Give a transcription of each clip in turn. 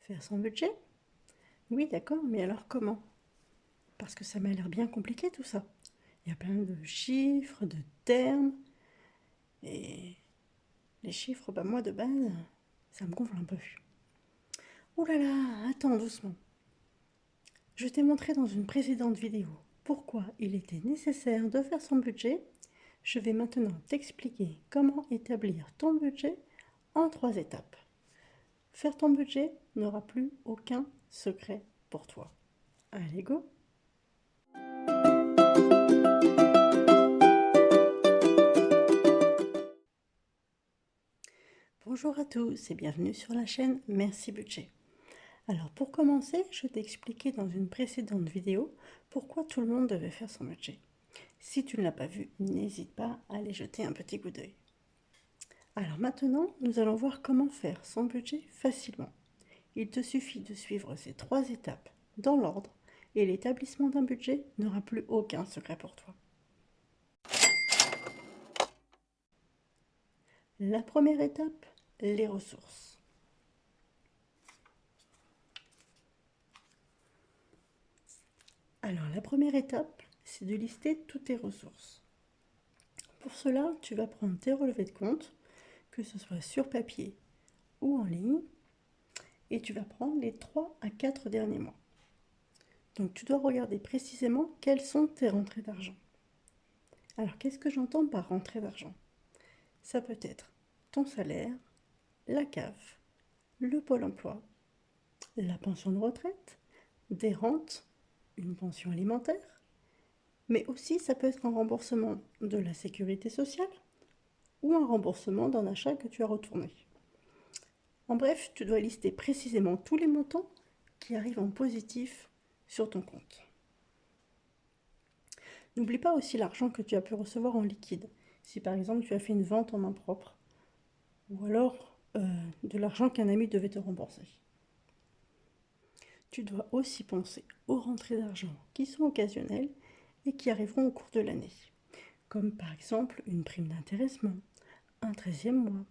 Faire son budget? Oui, d'accord, mais alors comment? Parce que ça m'a l'air bien compliqué tout ça. Il y a plein de chiffres, de termes, et les chiffres, bah moi de base, ça me gonfle un peu. Oh là là, attends doucement. Je t'ai montré dans une précédente vidéo pourquoi il était nécessaire de faire son budget. Je vais maintenant t'expliquer comment établir ton budget en 3 étapes. Faire ton budget n'aura plus aucun secret pour toi. Allez, go! Bonjour à tous et bienvenue sur la chaîne Merci Budget. Alors pour commencer, je t'ai expliqué dans une précédente vidéo pourquoi tout le monde devait faire son budget. Si tu ne l'as pas vu, n'hésite pas à aller jeter un petit coup d'œil. Alors maintenant, nous allons voir comment faire son budget facilement. Il te suffit de suivre ces 3 étapes dans l'ordre et l'établissement d'un budget n'aura plus aucun secret pour toi. La première étape, les ressources. Alors la première étape, c'est de lister toutes tes ressources. Pour cela, tu vas prendre tes relevés de compte, que ce soit sur papier ou en ligne, et tu vas prendre les 3 à 4 derniers mois. Donc tu dois regarder précisément quelles sont tes rentrées d'argent. Alors qu'est-ce que j'entends par rentrée d'argent? Ça peut être ton salaire, la CAF, le pôle emploi, la pension de retraite, des rentes, une pension alimentaire, mais aussi ça peut être un remboursement de la sécurité sociale ou un remboursement d'un achat que tu as retourné. En bref, tu dois lister précisément tous les montants qui arrivent en positif sur ton compte. N'oublie pas aussi l'argent que tu as pu recevoir en liquide, si par exemple tu as fait une vente en main propre, ou alors de l'argent qu'un ami devait te rembourser. Tu dois aussi penser aux rentrées d'argent qui sont occasionnelles et qui arriveront au cours de l'année, comme par exemple une prime d'intéressement, un 13e mois,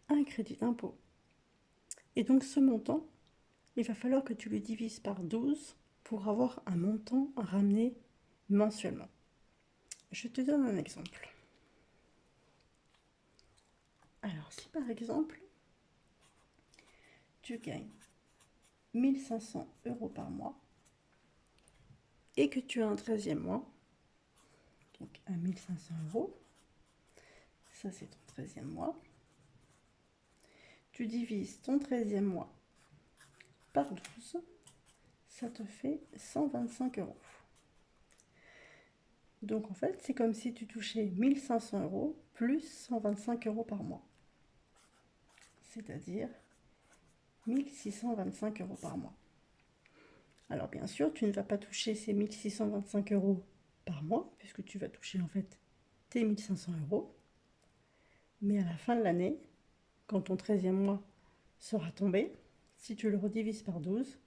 un crédit d'impôt. Et donc ce montant, il va falloir que tu le divises par 12 pour avoir un montant à ramener mensuellement. Je te donne un exemple. Alors si par exemple, tu gagnes 1500 euros par mois et que tu as un 13e mois, donc à 1500 euros, ça c'est ton 13e mois, tu divises ton 13e mois par 12, ça te fait 125 euros. Donc en fait, c'est comme si tu touchais 1500 euros plus 125 euros par mois. C'est-à-dire 1625 euros par mois. Alors bien sûr, tu ne vas pas toucher ces 1625 euros par mois, puisque tu vas toucher en fait tes 1500 euros. Mais à la fin de l'année, quand ton 13e mois sera tombé, si tu le redivises par 12,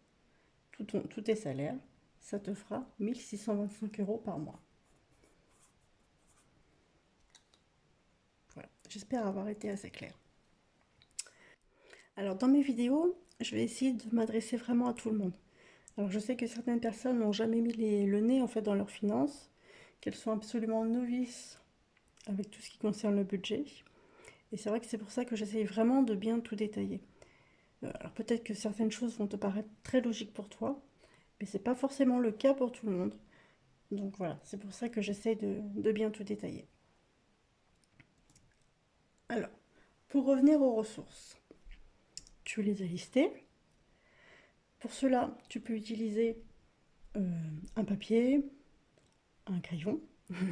tous tes salaires, ça te fera 1625 euros par mois. Voilà, j'espère avoir été assez claire. Alors dans mes vidéos, je vais essayer de m'adresser vraiment à tout le monde. Alors je sais que certaines personnes n'ont jamais mis le nez en fait dans leurs finances, qu'elles sont absolument novices avec tout ce qui concerne le budget. Et c'est vrai que c'est pour ça que j'essaye vraiment de bien tout détailler. Alors peut-être que certaines choses vont te paraître très logiques pour toi, mais c'est pas forcément le cas pour tout le monde. Donc voilà, c'est pour ça que j'essaye de bien tout détailler. Alors, pour revenir aux ressources, tu les as listées. Pour cela, tu peux utiliser un papier, un crayon,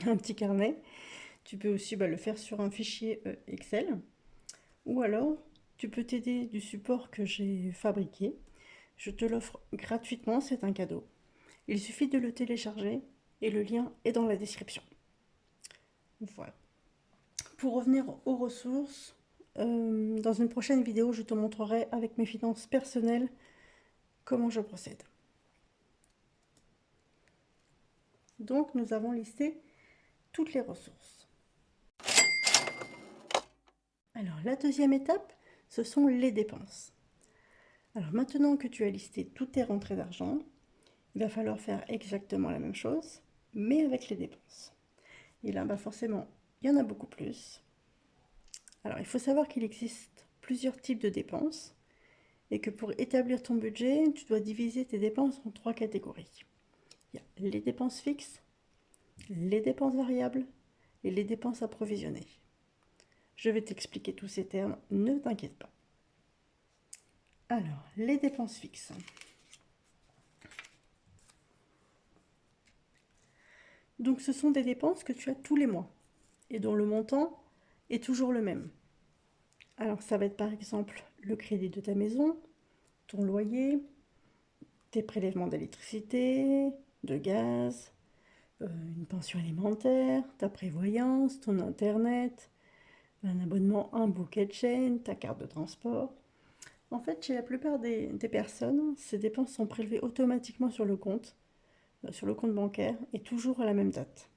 un petit carnet. Tu peux aussi le faire sur un fichier Excel. Ou alors, tu peux t'aider du support que j'ai fabriqué. Je te l'offre gratuitement, c'est un cadeau. Il suffit de le télécharger et le lien est dans la description. Voilà. Pour revenir aux ressources, dans une prochaine vidéo, je te montrerai avec mes finances personnelles comment je procède. Donc, nous avons listé toutes les ressources. Alors, la deuxième étape, ce sont les dépenses. Alors maintenant que tu as listé toutes tes rentrées d'argent, il va falloir faire exactement la même chose, mais avec les dépenses. Et là, forcément, il y en a beaucoup plus. Alors, il faut savoir qu'il existe plusieurs types de dépenses et que pour établir ton budget, tu dois diviser tes dépenses en 3 catégories. Il y a les dépenses fixes, les dépenses variables et les dépenses approvisionnées. Je vais t'expliquer tous ces termes, ne t'inquiète pas. Alors, les dépenses fixes. Donc, ce sont des dépenses que tu as tous les mois et dont le montant est toujours le même. Alors, ça va être par exemple le crédit de ta maison, ton loyer, tes prélèvements d'électricité, de gaz, une pension alimentaire, ta prévoyance, ton internet, un abonnement, un bouquet de chaîne, ta carte de transport. En fait, chez la plupart des personnes, ces dépenses sont prélevées automatiquement sur le compte bancaire, et toujours à la même date.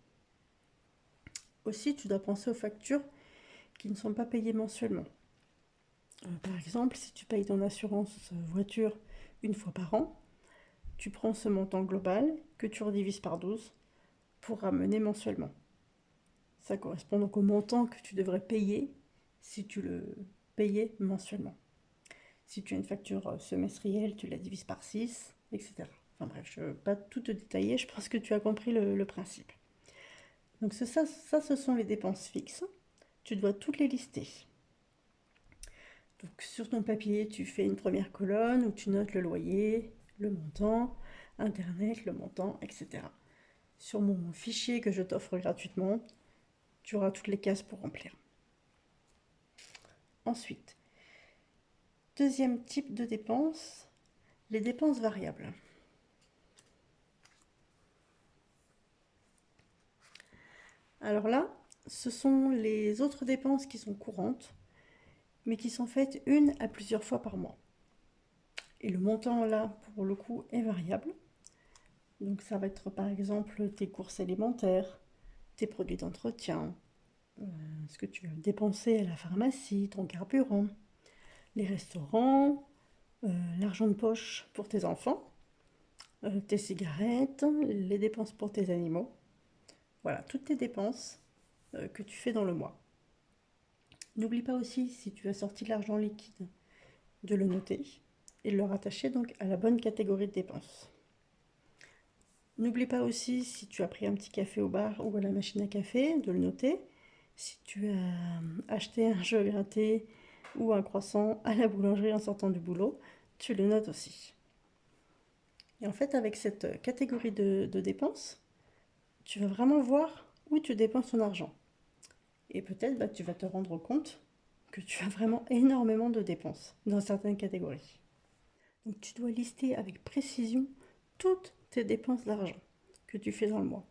Aussi, tu dois penser aux factures qui ne sont pas payées mensuellement. Par exemple, si tu payes ton assurance voiture une fois par an, tu prends ce montant global que tu redivises par 12 pour ramener mensuellement. Ça correspond donc au montant que tu devrais payer si tu le payais mensuellement. Si tu as une facture semestrielle, tu la divises par 6, etc. Enfin bref, je ne vais pas tout te détailler, je pense que tu as compris le principe. Donc ce sont les dépenses fixes. Tu dois toutes les lister. Donc sur ton papier, tu fais une première colonne où tu notes le loyer, le montant, Internet, le montant, etc. Sur mon fichier que je t'offre gratuitement, tu auras toutes les cases pour remplir. Ensuite, deuxième type de dépenses, les dépenses variables. Alors là, ce sont les autres dépenses qui sont courantes, mais qui sont faites une à plusieurs fois par mois. Et le montant là, pour le coup, est variable. Donc ça va être par exemple tes courses alimentaires, tes produits d'entretien, ce que tu vas dépenser à la pharmacie, ton carburant, les restaurants, l'argent de poche pour tes enfants, tes cigarettes, les dépenses pour tes animaux. Voilà, toutes tes dépenses que tu fais dans le mois. N'oublie pas aussi, si tu as sorti de l'argent liquide, de le noter et de le rattacher donc à la bonne catégorie de dépenses. N'oublie pas aussi, si tu as pris un petit café au bar ou à la machine à café, de le noter. Si tu as acheté un jeu gratté ou un croissant à la boulangerie en sortant du boulot, tu le notes aussi. Et en fait, avec cette catégorie de dépenses, tu vas vraiment voir où tu dépenses ton argent. Et peut-être tu vas te rendre compte que tu as vraiment énormément de dépenses dans certaines catégories. Donc tu dois lister avec précision toutes tes dépenses d'argent que tu fais dans le mois.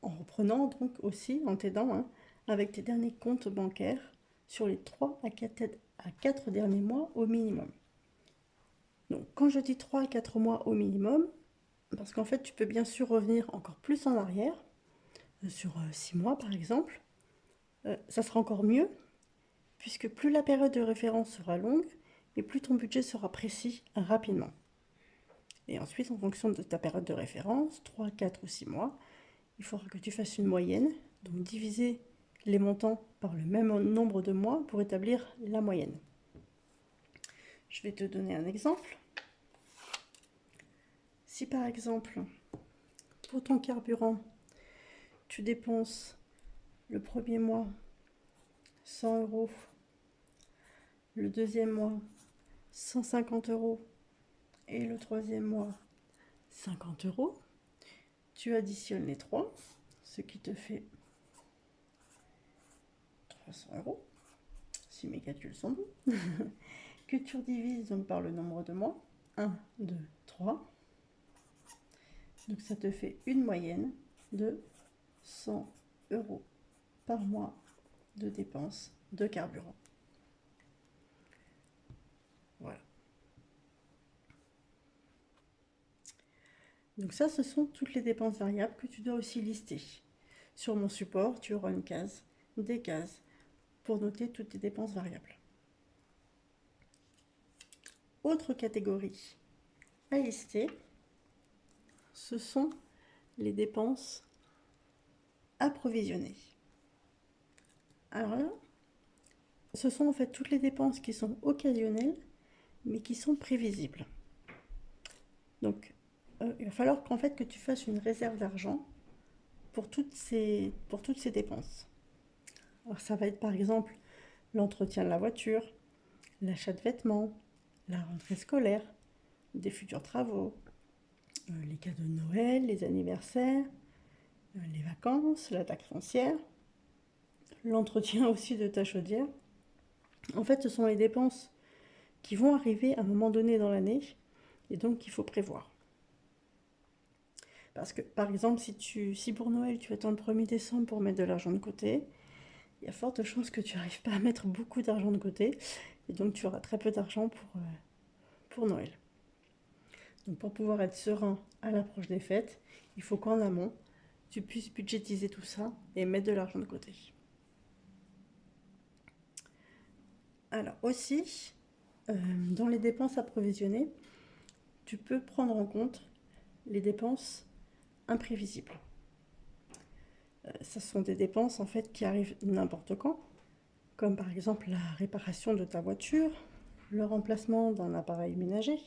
En reprenant donc aussi, en t'aidant avec tes derniers comptes bancaires sur les 3 à 4 derniers mois au minimum. Donc quand je dis 3 à 4 mois au minimum, parce qu'en fait tu peux bien sûr revenir encore plus en arrière, sur 6 mois par exemple, ça sera encore mieux, puisque plus la période de référence sera longue, et plus ton budget sera précis rapidement. Et ensuite, en fonction de ta période de référence, 3, 4 ou 6 mois, il faudra que tu fasses une moyenne, donc diviser les montants par le même nombre de mois pour établir la moyenne. Je vais te donner un exemple. Si par exemple, pour ton carburant, tu dépenses le premier mois 100 euros, le deuxième mois 150 euros et le troisième mois 50 euros, tu additionnes les trois, ce qui te fait 300 euros, si mes calculs sont bons, que tu divises donc par le nombre de mois, 1, 2, 3. Donc ça te fait une moyenne de 100 euros par mois de dépenses de carburant. Voilà. Donc ça, ce sont toutes les dépenses variables que tu dois aussi lister. Sur mon support, tu auras une case, des cases, pour noter toutes tes dépenses variables. autre catégorie à lister, ce sont les dépenses approvisionnées. Alors là, ce sont en fait toutes les dépenses qui sont occasionnelles, mais qui sont prévisibles. Donc, il va falloir qu'en fait que tu fasses une réserve d'argent pour toutes ces dépenses. Alors ça va être par exemple l'entretien de la voiture, l'achat de vêtements, la rentrée scolaire, des futurs travaux, les cadeaux de Noël, les anniversaires, les vacances, la taxe foncière, l'entretien aussi de ta chaudière. En fait, ce sont les dépenses qui vont arriver à un moment donné dans l'année et donc qu'il faut prévoir. Parce que, par exemple, si pour Noël, tu attends le 1er décembre pour mettre de l'argent de côté, il y a forte chance que tu n'arrives pas à mettre beaucoup d'argent de côté et donc tu auras très peu d'argent pour Noël. Donc pour pouvoir être serein à l'approche des fêtes, il faut qu'en amont, tu puisses budgétiser tout ça et mettre de l'argent de côté. Alors aussi, dans les dépenses approvisionnées, tu peux prendre en compte les dépenses imprévisibles. Ce sont des dépenses en fait qui arrivent n'importe quand, comme par exemple la réparation de ta voiture, le remplacement d'un appareil ménager.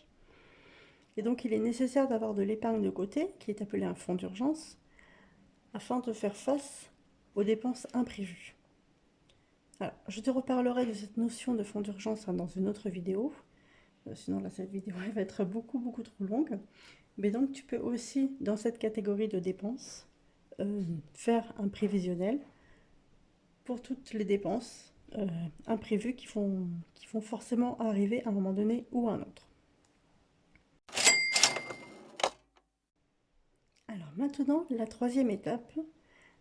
Et donc il est nécessaire d'avoir de l'épargne de côté, qui est appelée un fonds d'urgence, afin de faire face aux dépenses imprévues. Alors, je te reparlerai de cette notion de fonds d'urgence dans une autre vidéo. Sinon, là, cette vidéo elle va être beaucoup trop longue. Mais donc, tu peux aussi, dans cette catégorie de dépenses, faire un prévisionnel pour toutes les dépenses imprévues qui vont forcément arriver à un moment donné ou à un autre. Alors maintenant, la troisième étape,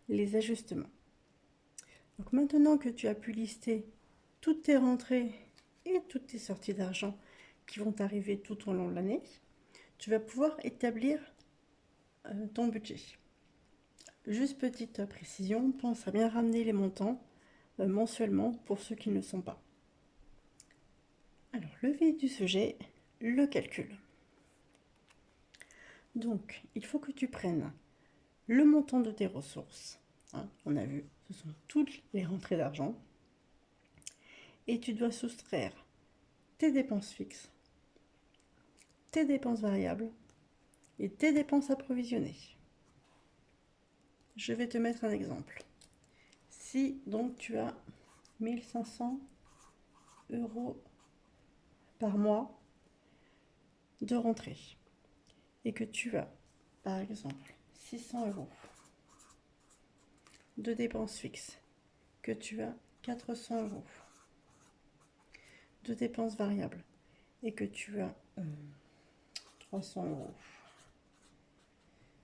les ajustements. Donc maintenant que tu as pu lister toutes tes rentrées et toutes tes sorties d'argent qui vont arriver tout au long de l'année, tu vas pouvoir établir ton budget. Juste petite précision, pense à bien ramener les montants mensuellement pour ceux qui ne le sont pas. Alors, le vif du sujet, le calcul. Donc, il faut que tu prennes le montant de tes ressources. Hein, on a vu, ce sont toutes les rentrées d'argent. Et tu dois soustraire tes dépenses fixes, tes dépenses variables et tes dépenses approvisionnées. Je vais te mettre un exemple. Si donc tu as 1500 € par mois de rentrée et que tu as par exemple 600 € de dépenses fixes, que tu as 400 € de dépenses variables et que tu as 300 €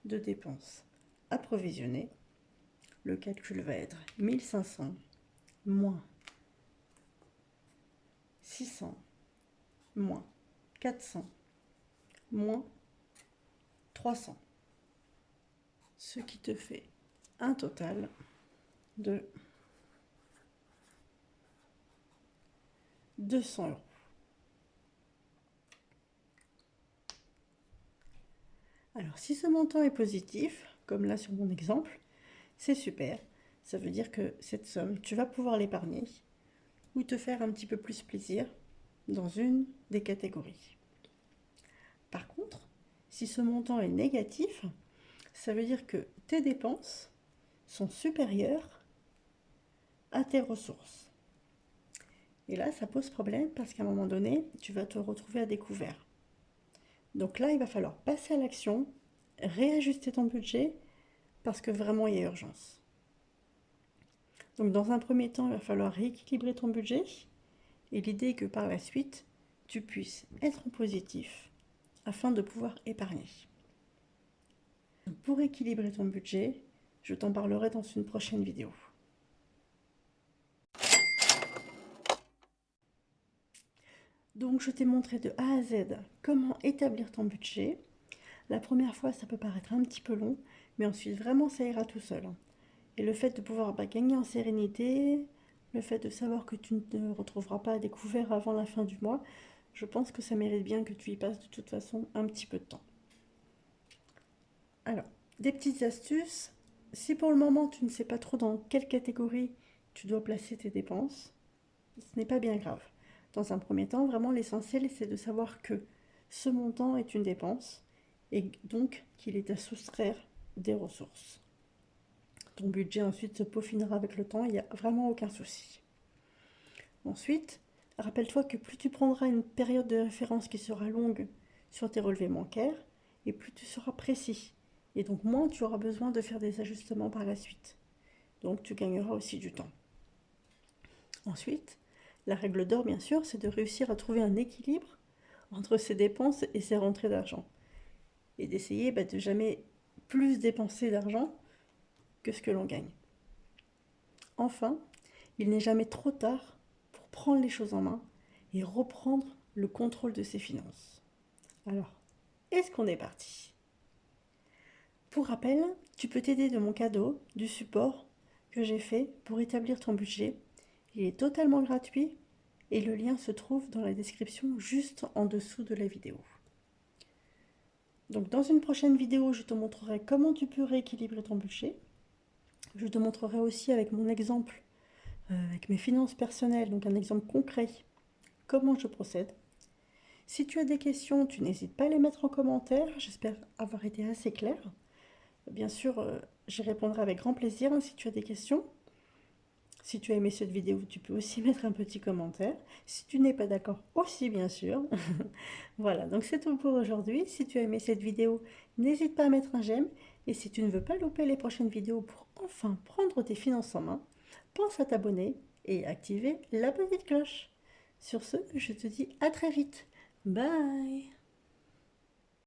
de dépenses approvisionnées, le calcul va être 1500 moins 600 moins 400 moins 300, ce qui te fait un total de 200 €. Alors, si ce montant est positif, comme là sur mon exemple, c'est super. Ça veut dire que cette somme, tu vas pouvoir l'épargner ou te faire un petit peu plus plaisir dans une des catégories. Par contre, si ce montant est négatif, ça veut dire que tes dépenses sont supérieures à tes ressources. Et là, ça pose problème parce qu'à un moment donné, tu vas te retrouver à découvert. Donc là, il va falloir passer à l'action, réajuster ton budget parce que vraiment, il y a urgence. Donc dans un premier temps, il va falloir rééquilibrer ton budget et l'idée est que par la suite, tu puisses être en positif afin de pouvoir épargner. Donc pour équilibrer ton budget, je t'en parlerai dans une prochaine vidéo. Donc je t'ai montré de A à Z comment établir ton budget. La première fois, ça peut paraître un petit peu long, mais ensuite vraiment ça ira tout seul. Et le fait de pouvoir gagner en sérénité, le fait de savoir que tu ne te retrouveras pas à découvert avant la fin du mois, Je pense que ça mérite bien que tu y passes de toute façon un petit peu de temps. Alors, des petites astuces. Si pour le moment tu ne sais pas trop dans quelle catégorie tu dois placer tes dépenses, ce n'est pas bien grave. Dans un premier temps, vraiment l'essentiel c'est de savoir que ce montant est une dépense et donc qu'il est à soustraire des ressources. Ton budget ensuite se peaufinera avec le temps, il n'y a vraiment aucun souci. Ensuite, rappelle-toi que plus tu prendras une période de référence qui sera longue sur tes relevés bancaires, et plus tu seras précis. Et donc moins tu auras besoin de faire des ajustements par la suite. Donc tu gagneras aussi du temps. Ensuite, la règle d'or, bien sûr, c'est de réussir à trouver un équilibre entre ses dépenses et ses rentrées d'argent. Et d'essayer de jamais plus dépenser d'argent que ce que l'on gagne. Enfin, il n'est jamais trop tard pour prendre les choses en main et reprendre le contrôle de ses finances. Alors, est-ce qu'on est parti? Pour rappel, tu peux t'aider de mon cadeau, du support que j'ai fait pour établir ton budget. Il est totalement gratuit et le lien se trouve dans la description juste en dessous de la vidéo. Donc dans une prochaine vidéo, je te montrerai comment tu peux rééquilibrer ton budget. Je te montrerai aussi avec mon exemple, avec mes finances personnelles, donc un exemple concret, comment je procède. Si tu as des questions, tu n'hésites pas à les mettre en commentaire. J'espère avoir été assez claire. Bien sûr, j'y répondrai avec grand plaisir si tu as des questions. Si tu as aimé cette vidéo, tu peux aussi mettre un petit commentaire. Si tu n'es pas d'accord aussi, bien sûr. Voilà, donc c'est tout pour aujourd'hui. Si tu as aimé cette vidéo, n'hésite pas à mettre un j'aime. Et si tu ne veux pas louper les prochaines vidéos pour enfin prendre tes finances en main, pense à t'abonner et activer la petite cloche. Sur ce, je te dis à très vite. Bye!